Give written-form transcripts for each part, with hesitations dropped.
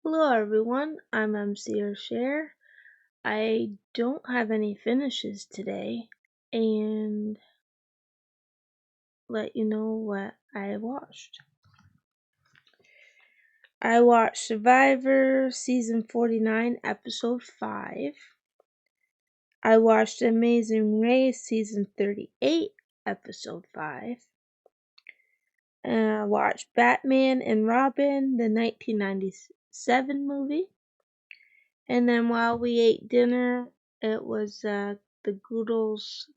Hello everyone, I'm MC Sher. I don't have any finishes today and let you know what I watched. I watched Survivor Season 49 Episode 5. I watched Amazing Race Season 38 Episode 5. And I watched Batman and Robin, the 1997 movie. And then while we ate dinner, it was the Goodles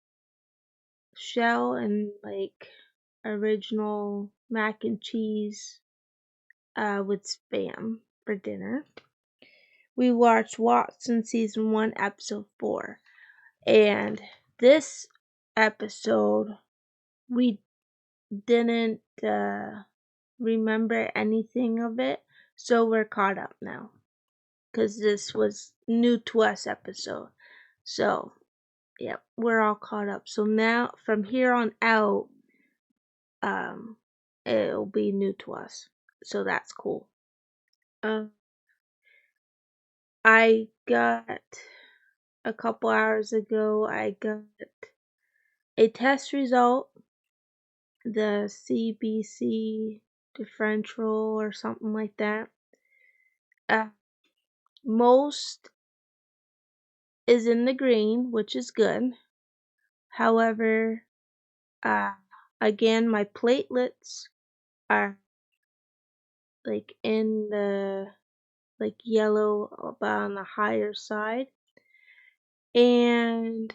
shell and original mac and cheese with spam for dinner. We watched Watson Season 1 Episode 4. And this episode, we didn't remember anything of it, so we're caught up now. Because this was new to us episode. So, yep, we're all caught up. So now, from here on out, it'll be new to us. So that's cool. I got a couple hours ago, I got a test result, the CBC differential or something like that. Most is in the green, which is good. However, again, my platelets are in the yellow, but on the higher side. And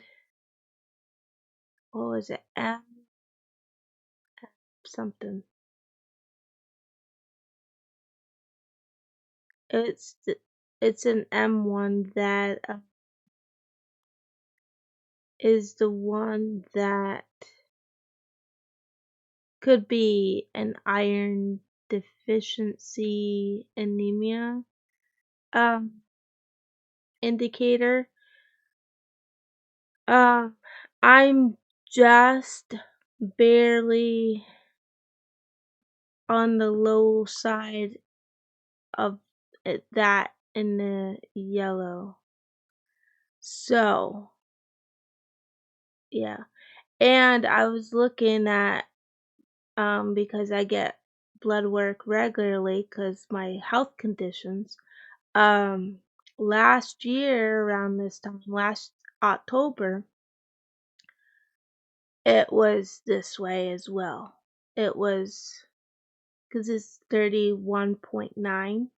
what was it? M something. It's an M1 that is the one that could be an iron deficiency anemia indicator. I'm just barely on the low side of that in the yellow. So, yeah. And I was looking at, because I get blood work regularly because my health conditions. Last year around this time, last October, it was this way as well. It was, because it's 31.9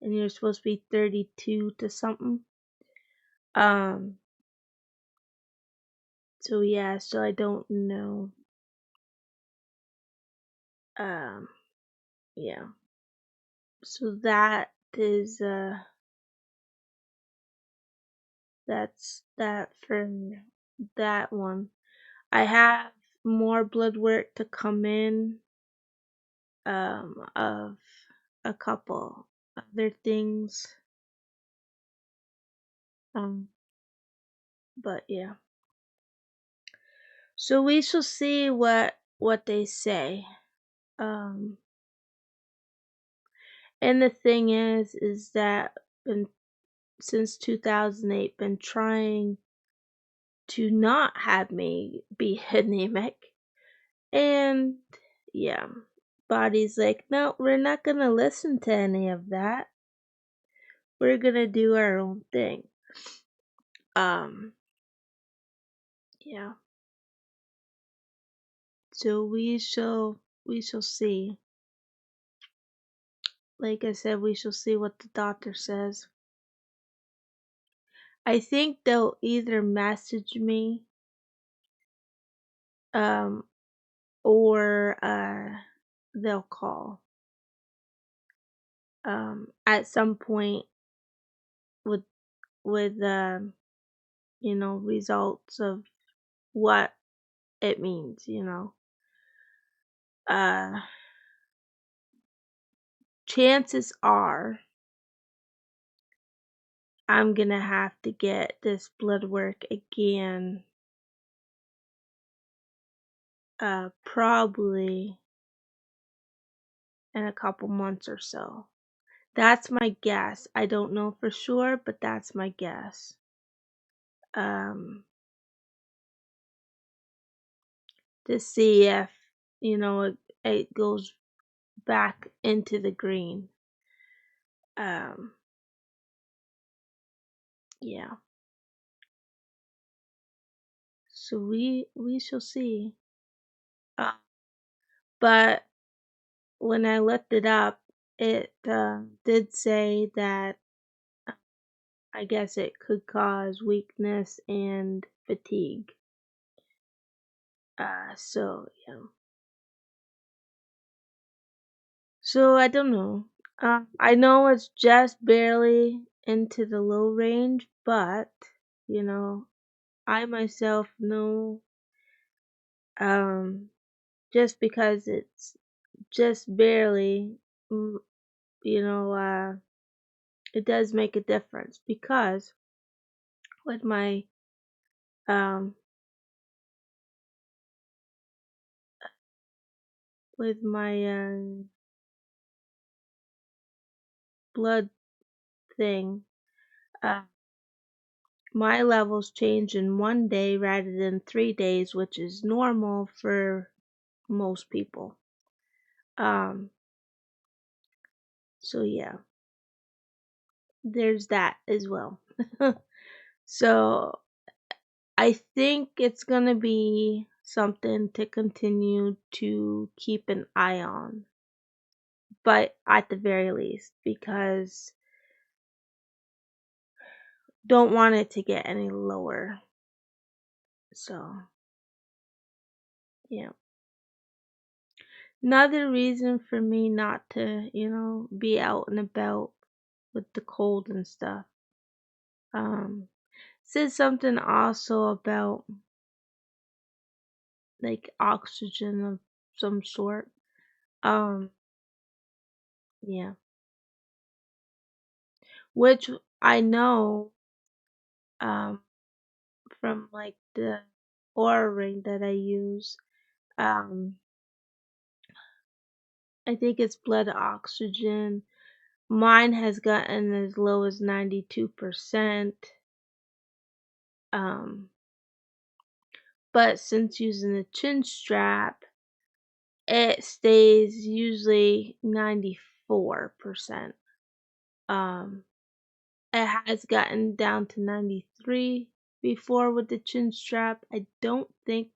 and you're supposed to be 32 to something. So yeah, so I don't know. Yeah. So that is, that's that for that one. I have more blood work to come in, of a couple other things. But yeah. So we shall see what they say. And the thing is that since 2008 been trying to not have me be anemic, and yeah, body's like, no, we're not gonna listen to any of that. We're gonna do our own thing. Yeah. So we shall see. Like I said, we shall see what the doctor says. I think they'll either message me, or they'll call. At some point with results of what it means. Chances are I'm gonna have to get this blood work again, probably in a couple months or so. That's my guess. I don't know for sure, but that's my guess. Um, to see if, it goes back into the green. Um, yeah. So we shall see. Uh, but when I looked it up, it did say that I guess it could cause weakness and fatigue. So yeah. So I don't know. I know it's just barely into the low range, but you know, I myself know, um, just because it's just barely, mm, you know, it does make a difference because with my um with my blood thing, uh, my levels change in 1 day rather than 3 days, which is normal for most people. Um, so yeah, there's that as well. So I think it's gonna be something to continue to keep an eye on, but at the very least, because don't want it to get any lower. So yeah. Another reason for me not to, be out and about with the cold and stuff. Said something also about like oxygen of some sort. Um, yeah. Which I know, um, from like the aura ring that I use. Um, I think it's blood oxygen. Mine has gotten as low as 92%. Um, but since using the chin strap, it stays usually 94%. Um, it has gotten down to 93 before with the chin strap. I don't think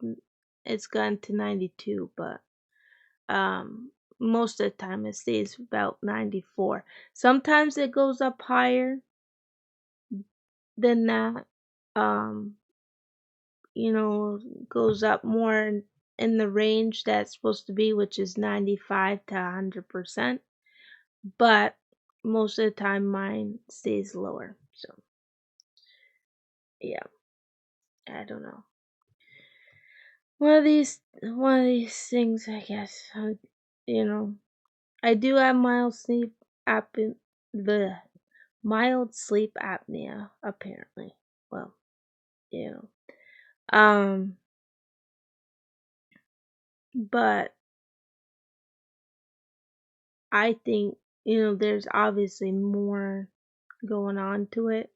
it's gotten to 92, but most of the time it stays about 94. Sometimes it goes up higher than that. Um, goes up more in the range that's supposed to be, which is 95 to 100%. But most of the time mine stays lower. So, yeah, I don't know. One of these things, I guess. You know, I do have the mild sleep apnea, apparently. Well, you know. Um, but I think, there's obviously more going on to it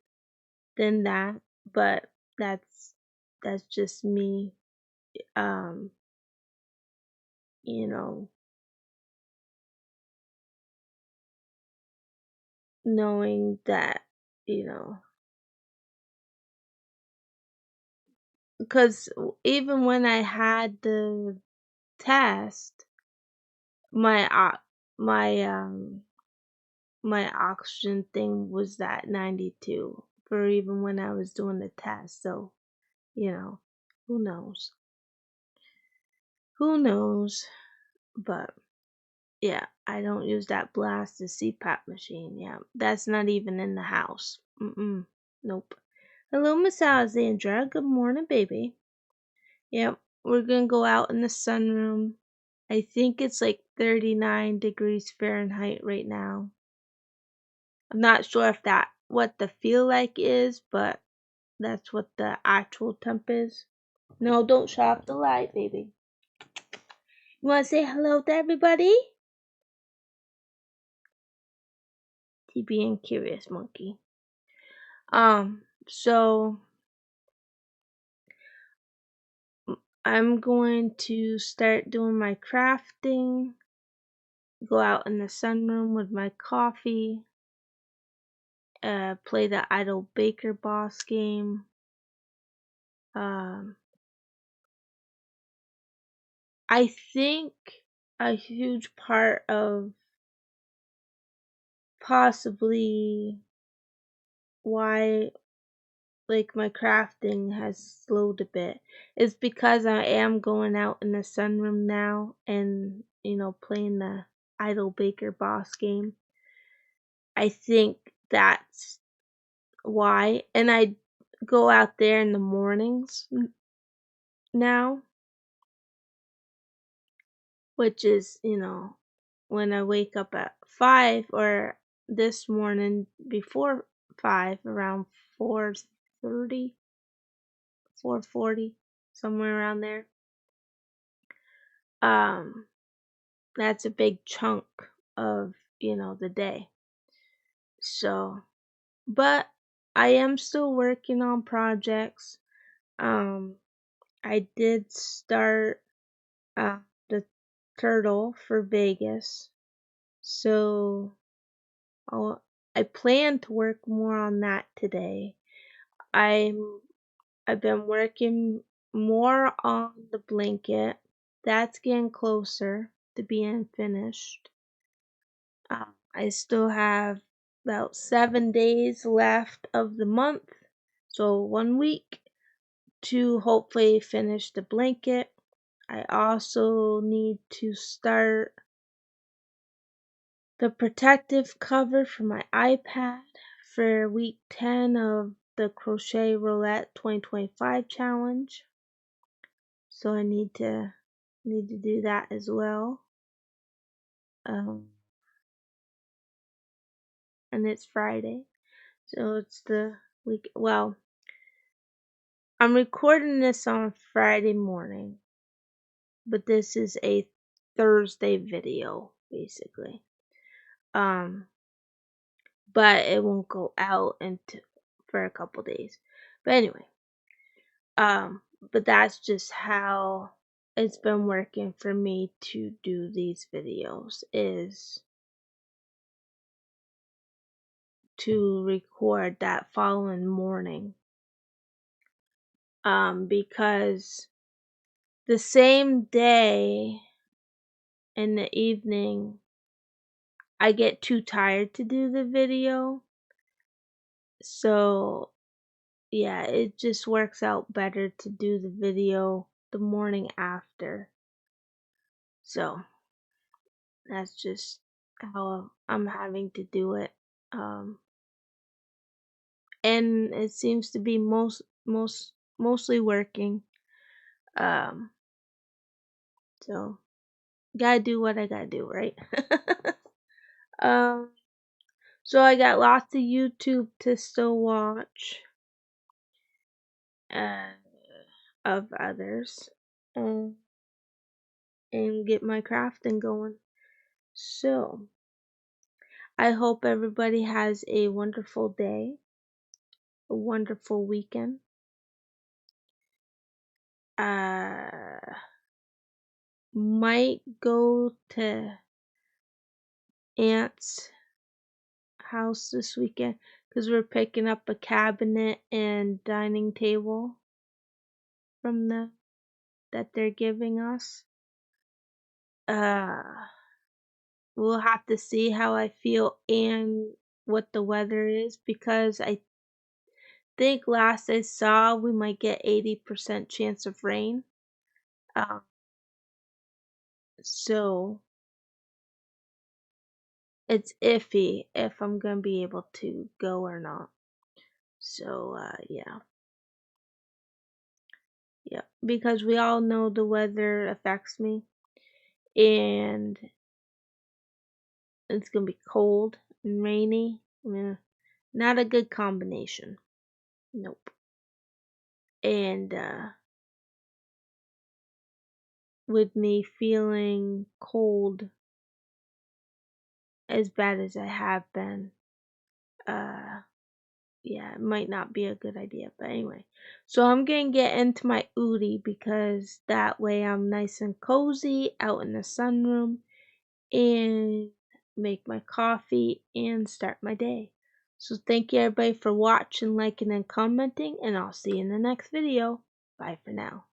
than that, but that's just me, um, you know, knowing that, you know, because even when I had the test, my my my oxygen thing was at 92 for even when I was doing the test. So, who knows? Who knows? But yeah, I don't use that blasted CPAP machine. Yeah, that's not even in the house. Nope. Hello, Miss Alexandra. Good morning, baby. Yep, we're gonna go out in the sunroom. I think it's like 39 degrees Fahrenheit right now. I'm not sure if that what the feel like is, but that's what the actual temp is. No, don't shut off the light, baby. You wanna say hello to everybody? He being curious monkey. So I'm going to start doing my crafting, go out in the sunroom with my coffee, play the Idle Baker Boss game. I think a huge part of possibly why like my crafting has slowed a bit is because I am going out in the sunroom now and playing the Idle Baker Boss game. I think that's why, and I go out there in the mornings now, which is when I wake up at 5, or this morning before 5, around 4:30, 4:40, somewhere around there. That's a big chunk of the day. So, but I am still working on projects. I did start the turtle for Vegas, so I plan to work more on that today. I've been working more on the blanket. That's getting closer to being finished. I still have about 7 days left of the month, so 1 week to hopefully finish the blanket. I also need to start the protective cover for my iPad for week 10 of the Crochet Roulette 2025 challenge. So I need to do that as well. And it's Friday, so it's the week. Well, I'm recording this on Friday morning, but this is a Thursday video basically. But it won't go out for a couple days. But anyway, but that's just how it's been working for me to do these videos, is to record that following morning. Because the same day in the evening I get too tired to do the video. So yeah, it just works out better to do the video the morning after. So that's just how I'm having to do it. And it seems to be mostly working. So gotta do what I gotta do, right? So I got lots of YouTube to still watch, of others, and get my crafting going. So I hope everybody has a wonderful day, a wonderful weekend. Might go to Aunt's house this weekend because we're picking up a cabinet and dining table from that they're giving us. We'll have to see how I feel and what the weather is, because I think last I saw we might get 80% chance of rain. So it's iffy if I'm gonna be able to go or not. So yeah. Yeah, because we all know the weather affects me, and it's gonna be cold and rainy. Not a good combination. Nope. And with me feeling cold as bad as I have been, yeah, it might not be a good idea. But anyway, so I'm gonna get into my Udi because that way I'm nice and cozy out in the sunroom and make my coffee and start my day. So thank you everybody for watching, liking, and commenting, and I'll see you in the next video. Bye for now.